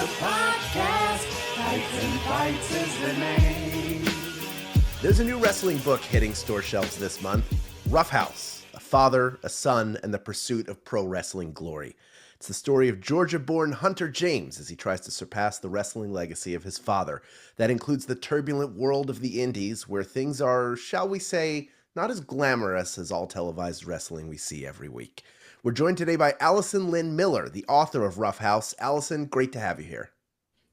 podcast. Fights and Fights is the name. There's a new wrestling book hitting store shelves this month, Rough House, a father, a son, and the pursuit of pro wrestling glory. It's the story of Georgia-born Hunter James as he tries to surpass the wrestling legacy of his father. That includes the turbulent world of the indies, where things are, shall we say, not as glamorous as all televised wrestling we see every week. We're joined today by Alison Lyn Miller, the author of Rough House. Alison, great to have you here.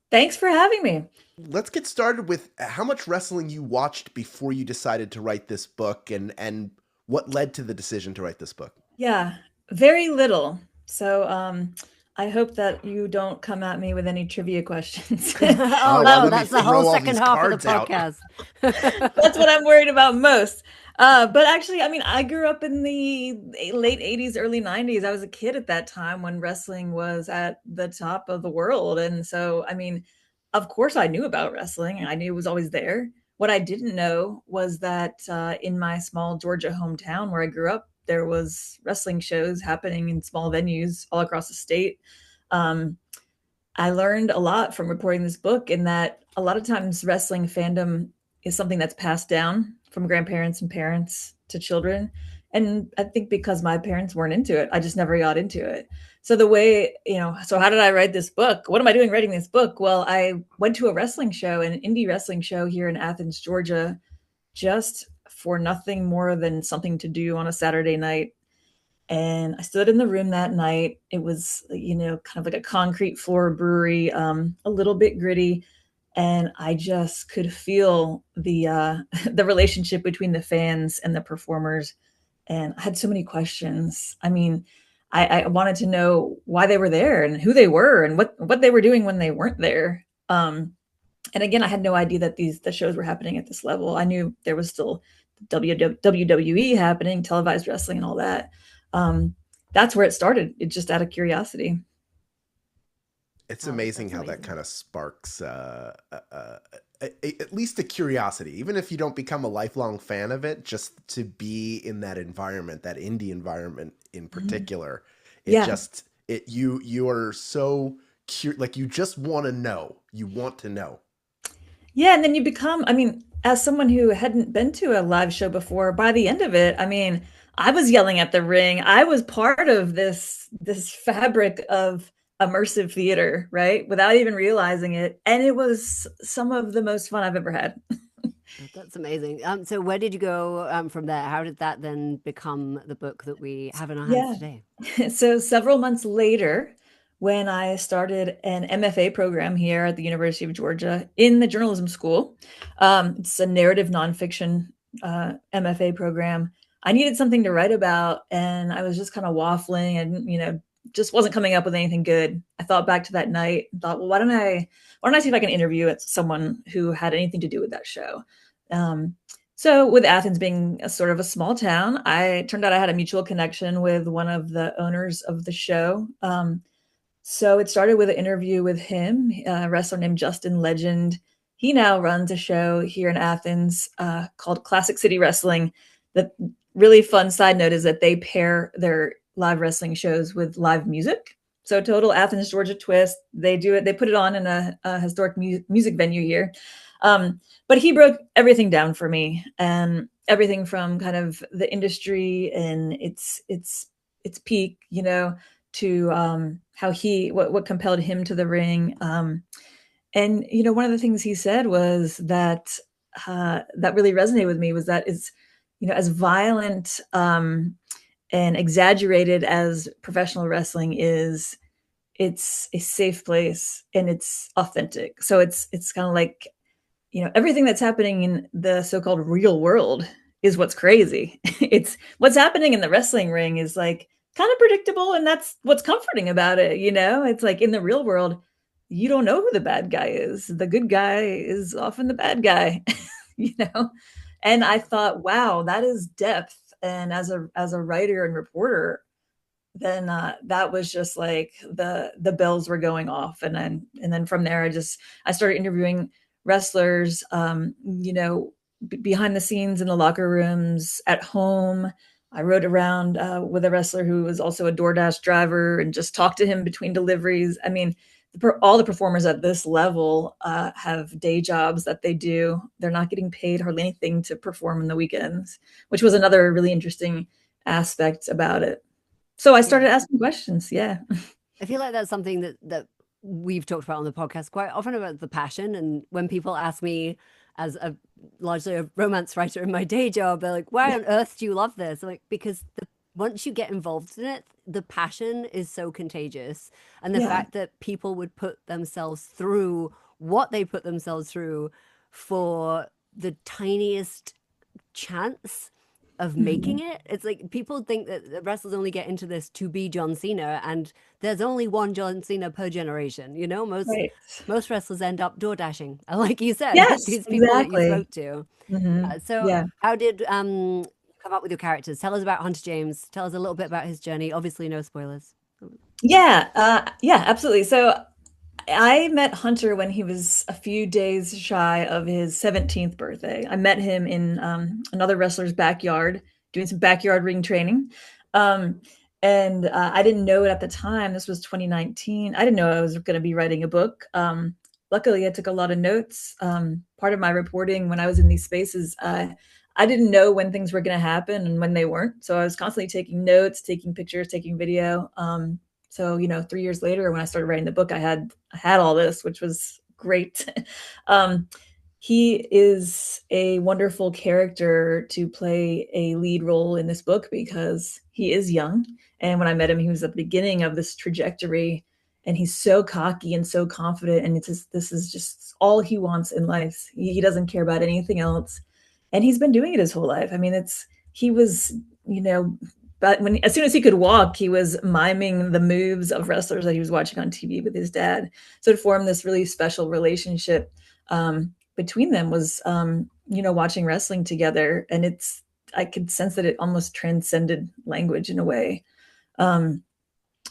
Thanks for having me. Let's get started with how much wrestling you watched before you decided to write this book and what led to the decision to write this book. Yeah, very little. So I hope that you don't come at me with any trivia questions. No, that's the whole second half of the podcast. That's what I'm worried about most. But actually, I mean, I grew up in the late 80s, early 90s. I was a kid at that time when wrestling was at the top of the world. And so, I mean, of course I knew about wrestling and I knew it was always there. What I didn't know was that in my small Georgia hometown where I grew up, there was wrestling shows happening in small venues all across the state. I learned a lot from reporting this book in that a lot of times wrestling fandom is something that's passed down from grandparents and parents to children. And I think because my parents weren't into it, I just never got into it. So the way, so how did I write this book? What am I doing writing this book? Well, I went to a wrestling show, an indie wrestling show here in Athens, Georgia, just for nothing more than something to do on a Saturday night. And I stood in the room that night. It was, kind of like a concrete floor brewery, a little bit gritty. And I just could feel the the relationship between the fans and the performers. And I had so many questions. I mean, I wanted to know why they were there and who they were and what they were doing when they weren't there. And again, I had no idea that the shows were happening at this level. I knew there was still WWE happening, televised wrestling and all that. That's where it started. It just out of curiosity. It's amazing how that kind of sparks at least a curiosity, even if you don't become a lifelong fan of it, just to be in that environment, that indie environment in particular. You are so like you just want to know. You want to know. Yeah, and then you become, as someone who hadn't been to a live show before, by the end of it, I was yelling at the ring. I was part of this fabric of immersive theater, right? Without even realizing it. And it was some of the most fun I've ever had. That's amazing. So where did you go from there? How did that then become the book that we have in our hands today? So several months later, when I started an MFA program here at the University of Georgia in the journalism school, it's a narrative nonfiction MFA program. I needed something to write about, and I was just kind of waffling and, just wasn't coming up with anything good. I thought back to that night and thought, well, why don't I see if I can interview someone who had anything to do with that show? So with Athens being a sort of a small town, turned out I had a mutual connection with one of the owners of the show. So it started with an interview with him, a wrestler named Justin Legend. He now runs a show here in Athens called Classic City Wrestling. The really fun side note is that they pair their live wrestling shows with live music. So total Athens, Georgia twist. They do it. They put it on in a historic music venue here. But he broke everything down for me, and everything from kind of the industry and its peak, to how what compelled him to the ring. And one of the things he said was that that really resonated with me was that is, as violent and exaggerated as professional wrestling is, it's a safe place and it's authentic. So it's kind of like, everything that's happening in the so-called real world is what's crazy. It's what's happening in the wrestling ring is like kind of predictable, and that's what's comforting about it. It's like in the real world, you don't know who the bad guy is. The good guy is often the bad guy, And I thought, wow, that is depth. And as a writer and reporter, then that was just like the bells were going off. And then from there, I started interviewing wrestlers, behind the scenes in the locker rooms, at home. I rode around with a wrestler who was also a DoorDash driver and just talked to him between deliveries. all the performers at this level have day jobs that they do. They're not getting paid hardly anything to perform in the weekends, which was another really interesting aspect about it. So I started asking questions. Yeah. I feel like that's something that we've talked about on the podcast quite often, about the passion. And when people ask me, as largely a romance writer in my day job, they're like, why on earth do you love this? I'm like, because once you get involved in it, the passion is so contagious. And the fact that people would put themselves through what they put themselves through for the tiniest chance of making it. It's like people think that wrestlers only get into this to be John Cena, and there's only one John Cena per generation. You know, most wrestlers end up door dashing, like you said. Yes, These people that you exactly. spoke to. So how did you come up with your characters? Tell us about Hunter James. Tell us a little bit about his journey. Obviously, no spoilers. Yeah, absolutely. So I met Hunter when he was a few days shy of his 17th birthday. I met him in another wrestler's backyard doing some backyard ring training. And I didn't know it at the time. This was 2019. I didn't know I was going to be writing a book. Luckily, I took a lot of notes. Part of my reporting when I was in these spaces, I didn't know when things were going to happen and when they weren't. So I was constantly taking notes, taking pictures, taking video. So, 3 years later, when I started writing the book, I had all this, which was great. He is a wonderful character to play a lead role in this book because he is young. And when I met him, he was at the beginning of this trajectory, and he's so cocky and so confident. And this is just all he wants in life. He doesn't care about anything else. And he's been doing it his whole life. I mean, he was, but as soon as he could walk, he was miming the moves of wrestlers that he was watching on TV with his dad. So to form this really special relationship between them was, watching wrestling together. And I could sense that it almost transcended language in a way.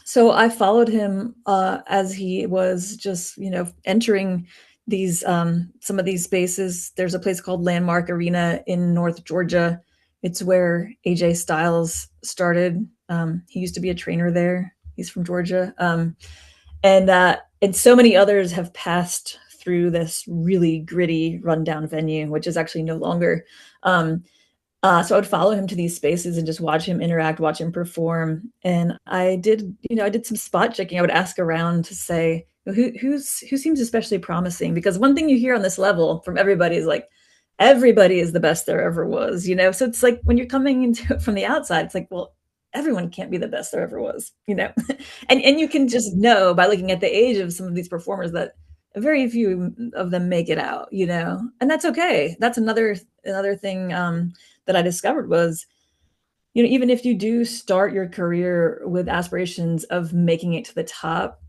So I followed him as he was just, entering these some of these spaces. There's a place called Landmark Arena in North Georgia. It's where AJ Styles started. He used to be a trainer there. He's from Georgia. And so many others have passed through this really gritty, rundown venue, which is actually no longer. So I would follow him to these spaces and just watch him interact, watch him perform. And I did some spot checking. I would ask around to say, who seems especially promising? Because one thing you hear on this level from everybody is like, everybody is the best there ever was, So it's like when you're coming into it from the outside, it's like, well, everyone can't be the best there ever was, and you can just know by looking at the age of some of these performers that very few of them make it out, and that's okay. That's another thing that I discovered was, even if you do start your career with aspirations of making it to the top,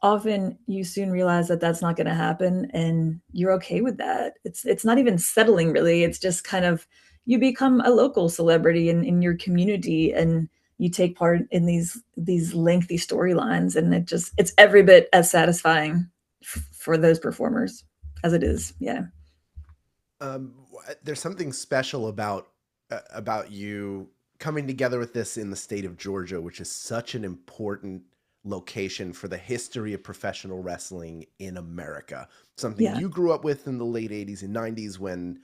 often you soon realize that that's not going to happen, and you're okay with that. It's not even settling really. It's just kind of, you become a local celebrity in your community, and you take part in these lengthy storylines, and it's every bit as satisfying for those performers as it is. Yeah. There's something special about you coming together with this in the state of Georgia, which is such an important location for the history of professional wrestling in America. Something you grew up with in the late 80s and 90s when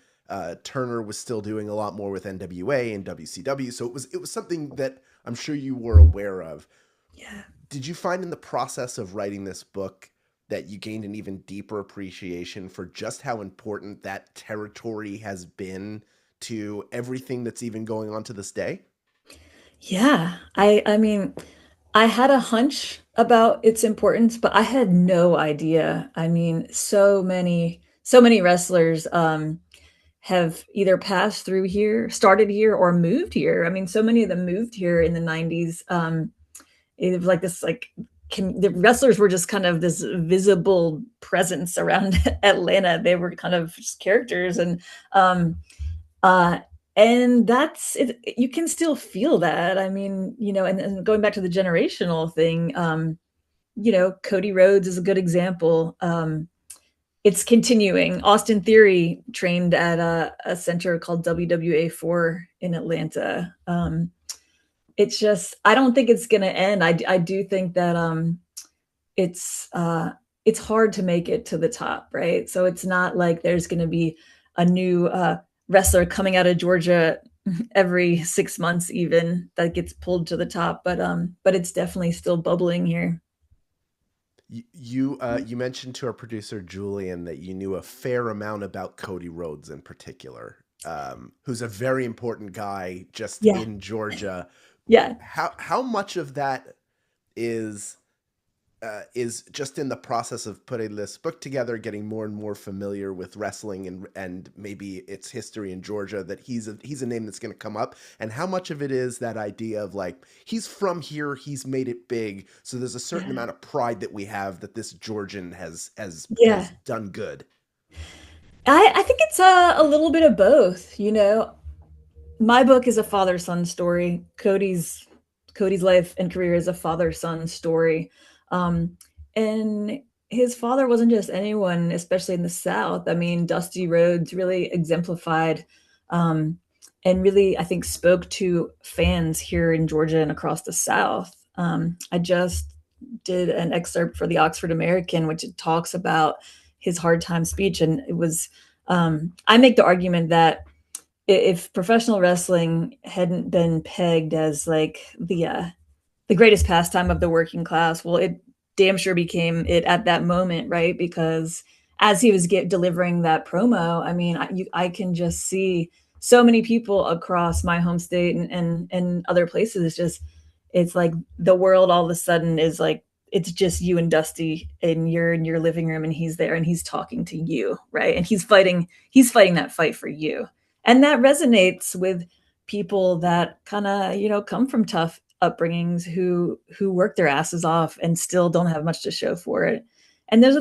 Turner was still doing a lot more with NWA and WCW. So it was something that I'm sure you were aware of. Yeah. Did you find in the process of writing this book that you gained an even deeper appreciation for just how important that territory has been to everything that's even going on to this day? Yeah. I mean, I had a hunch about its importance, but I had no idea. I mean, so many wrestlers have either passed through here, started here, or moved here. I mean, so many of them moved here in the 90s. It was like this, the wrestlers were just kind of this visible presence around Atlanta. They were kind of just characters, and that's it. You can still feel that. I mean, and going back to the generational thing, Cody Rhodes is a good example. It's continuing. Austin Theory trained at a center called WWA4 in Atlanta. It's just, I don't think it's going to end. I do think that it's it's hard to make it to the top, right? So it's not like there's going to be a new wrestler coming out of Georgia every 6 months even that gets pulled to the top, but it's definitely still bubbling here. You mentioned to our producer Julian that you knew a fair amount about Cody Rhodes in particular, who's a very important guy just Yeah. in Georgia. Yeah. How much of that is just in the process of putting this book together, getting more and more familiar with wrestling and maybe its history in Georgia, that he's a name that's going to come up? And how much of it is that idea of like, he's from here, he's made it big, so there's a certain amount of pride that we have that this Georgian has done good? I think it's a little bit of both. My book is a father-son story. Cody's life and career is a father-son story. And his father wasn't just anyone, especially in the South. I mean, Dusty Rhodes really exemplified and really, I think, spoke to fans here in Georgia and across the South. I just did an excerpt for the Oxford American, which talks about his hard time speech. And it was, I make the argument that if professional wrestling hadn't been pegged as like the greatest pastime of the working class, well, it damn sure became it at that moment, right? Because as he was delivering that promo, I mean, I can just see so many people across my home state and other places. It's like the world all of a sudden is like, it's just you and Dusty, and you're in your living room, and he's there, and he's talking to you, right? And he's fighting that fight for you. And that resonates with people that kind of, come from tough upbringings who work their asses off and still don't have much to show for it. And those are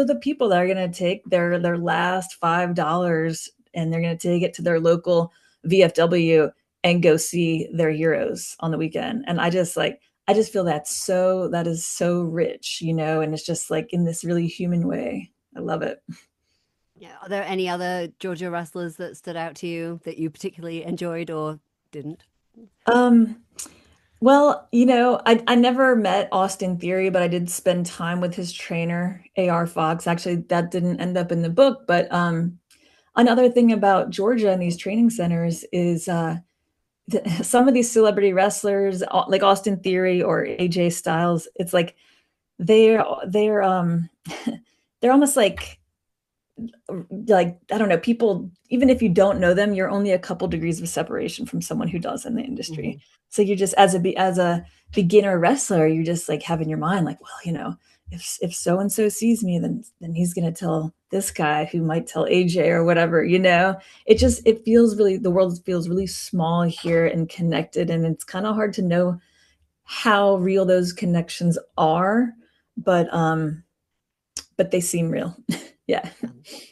the people that are going to take their last $5 and they're going to take it to their local VFW and go see their heroes on the weekend. And I just feel that is so rich, and it's just like in this really human way. I love it. Yeah. Are there any other Georgia wrestlers that stood out to you that you particularly enjoyed or didn't? Well, I never met Austin Theory, but I did spend time with his trainer, A.R. Fox. Actually, that didn't end up in the book. But another thing about Georgia and these training centers is some of these celebrity wrestlers, like Austin Theory or AJ Styles, it's like they're they're almost like I don't know, people, even if you don't know them, you're only a couple degrees of separation from someone who does in the industry. Mhm. So you're just as a beginner wrestler, you're just like have in your mind like, well, if so and so sees me, then he's gonna tell this guy who might tell AJ or whatever. It feels really, the world feels really small here and connected, and it's kind of hard to know how real those connections are, but they seem real. Yeah.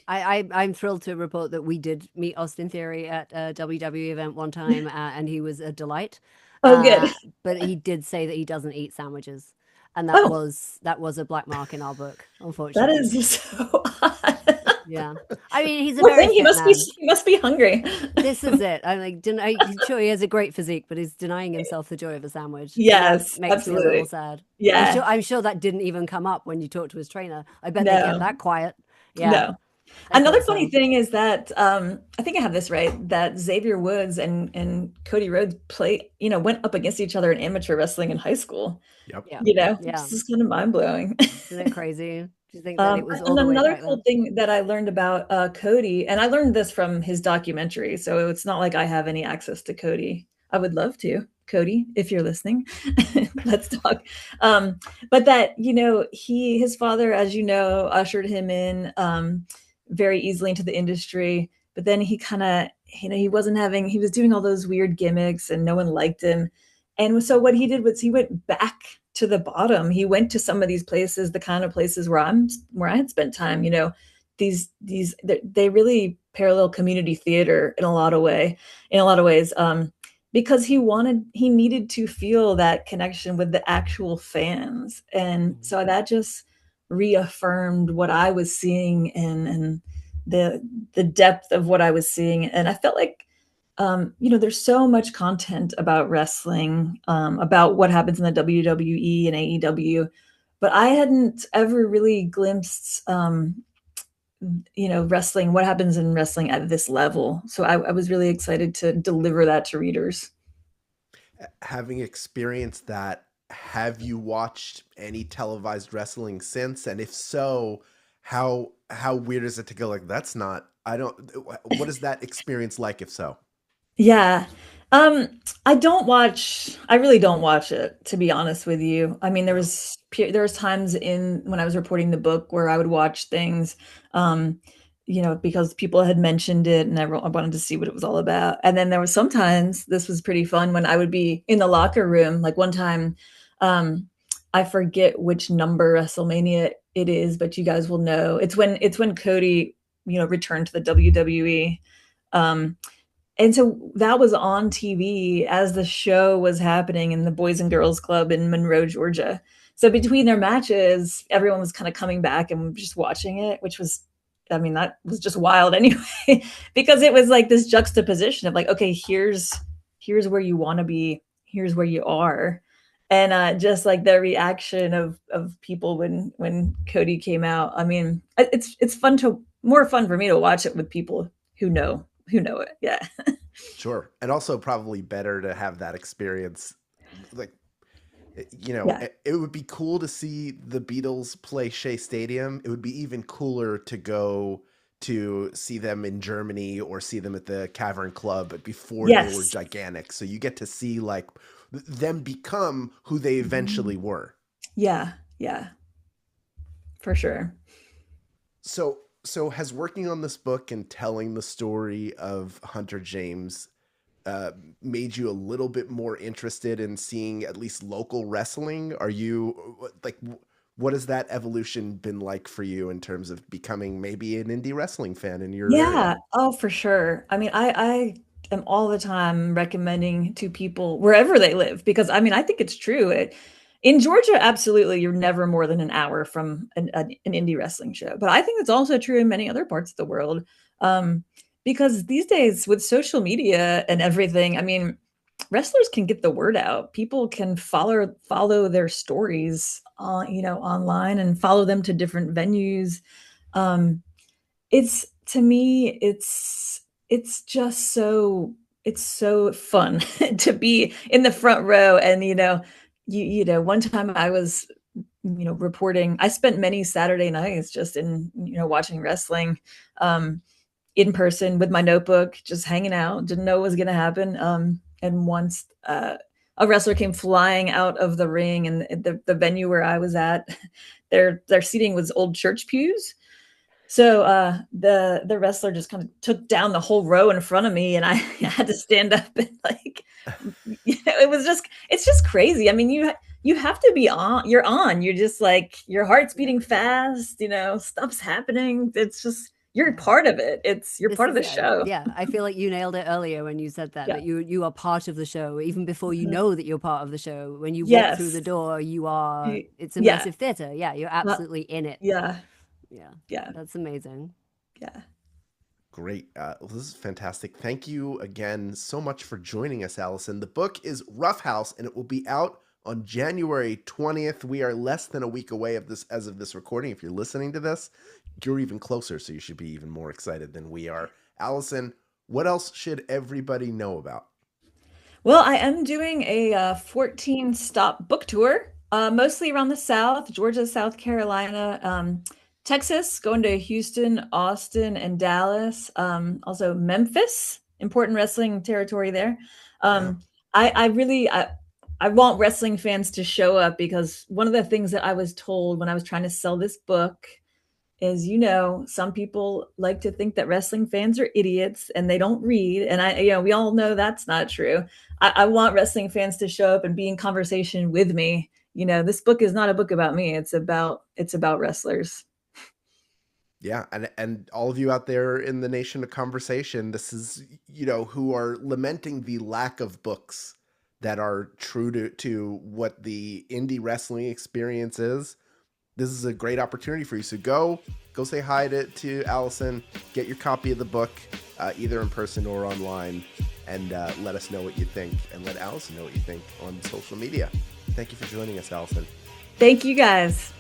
I'm thrilled to report that we did meet Austin Theory at a WWE event one time, and he was a delight. Oh, good. But he did say that he doesn't eat sandwiches, and Oh. that was a black mark in our book, That unfortunately. is so odd. Yeah. I mean, he's a Well, very then he fit man. must be hungry. This is it. I'm like, I'm sure he has a great physique, but he's denying himself the joy of a sandwich. And Yes, that makes me a absolutely. little sad. Yeah. I'm sure that didn't even come up when you talked to his trainer. I bet they No. kept that quiet. Yeah. No. Another funny thing is that I think I have this right, that Xavier Woods and Cody Rhodes went up against each other in amateur wrestling in high school. Yep. Yeah. This is kind of mind-blowing. Isn't it crazy? Do you think that it was all And the way another back cool then? thing that I learned about Cody, and I learned this from his documentary, so it's not like I have any access to Cody. I would love to. Cody, if you're listening, let's talk. But that, his father, as you know, ushered him in very easily into the industry. But then he kind of, he was doing all those weird gimmicks and no one liked him. And so what he did was he went back to the bottom. He went to some of these places, the kind of places where I had spent time, they really parallel community theater in a lot of ways, because he needed to feel that connection with the actual fans. And so that just reaffirmed what I was seeing and the depth of what I was seeing. And I felt like, there's so much content about wrestling, about what happens in the WWE and AEW, but I hadn't ever really glimpsed, wrestling, what happens in wrestling at this level. So I was really excited to deliver that to readers. Having experienced that, have you watched any televised wrestling since? And if so, how weird is it to go like, that's not, what is that experience like, if so? Yeah. I really don't watch it, to be honest with you. I mean, there was times when I was reporting the book where I would watch things, because people had mentioned it and I wanted to see what it was all about. And then there was sometimes, this was pretty fun, when I would be in the locker room. Like one time, I forget which number WrestleMania it is, but you guys will know. It's when Cody, returned to the WWE. And so that was on TV as the show was happening in the Boys and Girls Club in Monroe, Georgia. So between their matches, everyone was kind of coming back and just watching it, which was, that was just wild anyway, because it was like this juxtaposition of like, okay, here's where you want to be, here's where you are. And just like the reaction of people when Cody came out. I mean, it's more fun for me to watch it with people who know it. Yeah. Sure. And also probably better to have that experience. Like, Yeah. it would be cool to see the Beatles play Shea Stadium. It would be even cooler to go to see them in Germany or see them at the Cavern Club before they were gigantic. So you get to see like them become who they eventually were. Yeah. Yeah. For sure. So has working on this book and telling the story of Hunter James made you a little bit more interested in seeing at least local wrestling? Are you like, what has that evolution been like for you in terms of becoming maybe an indie wrestling fan in your area? Oh, for sure. I mean, I am all the time recommending to people wherever they live, because I think it's true. In Georgia, absolutely, you're never more than an hour from an indie wrestling show. But I think it's also true in many other parts of the world. Because these days with social media and everything, wrestlers can get the word out. People can follow their stories online and follow them to different venues. To me, it's just it's so fun to be in the front row. And one time I was reporting, I spent many Saturday nights just in watching wrestling in person with my notebook, just hanging out, didn't know what was going to happen. And once a wrestler came flying out of the ring, and the venue where I was at, their seating was old church pews. So the wrestler just kind of took down the whole row in front of me, and I had to stand up and like, it's just crazy. I mean, you have to be on. You're just like, your heart's beating fast. Stuff's happening. It's just, you're part of it. You're part of the show. Yeah, I feel like you nailed it earlier when you said that you are part of the show, even before you know that you're part of the show. When you walk through the door, it's immersive theater. Yeah, you're absolutely in it. Yeah. That's amazing. Yeah. Great. Well, this is fantastic. Thank you again so much for joining us, Alison. The book is Rough House, and it will be out on January 20th. We are less than a week away as of this recording. If you're listening to this, you're even closer, so you should be even more excited than we are. Alison, what else should everybody know about? Well, I am doing a 14-stop book tour, mostly around the South, Georgia, South Carolina, Texas, going to Houston, Austin, and Dallas. Also Memphis, important wrestling territory there. I want wrestling fans to show up, because one of the things that I was told when I was trying to sell this book is, some people like to think that wrestling fans are idiots and they don't read. And we all know that's not true. I want wrestling fans to show up and be in conversation with me. This book is not a book about me. It's about wrestlers. Yeah. And all of you out there in the nation of conversation, this is, who are lamenting the lack of books that are true to what the indie wrestling experience is. This is a great opportunity for you. So go say hi to Alison, get your copy of the book, either in person or online, and let us know what you think, and let Alison know what you think on social media. Thank you for joining us, Alison. Thank you guys.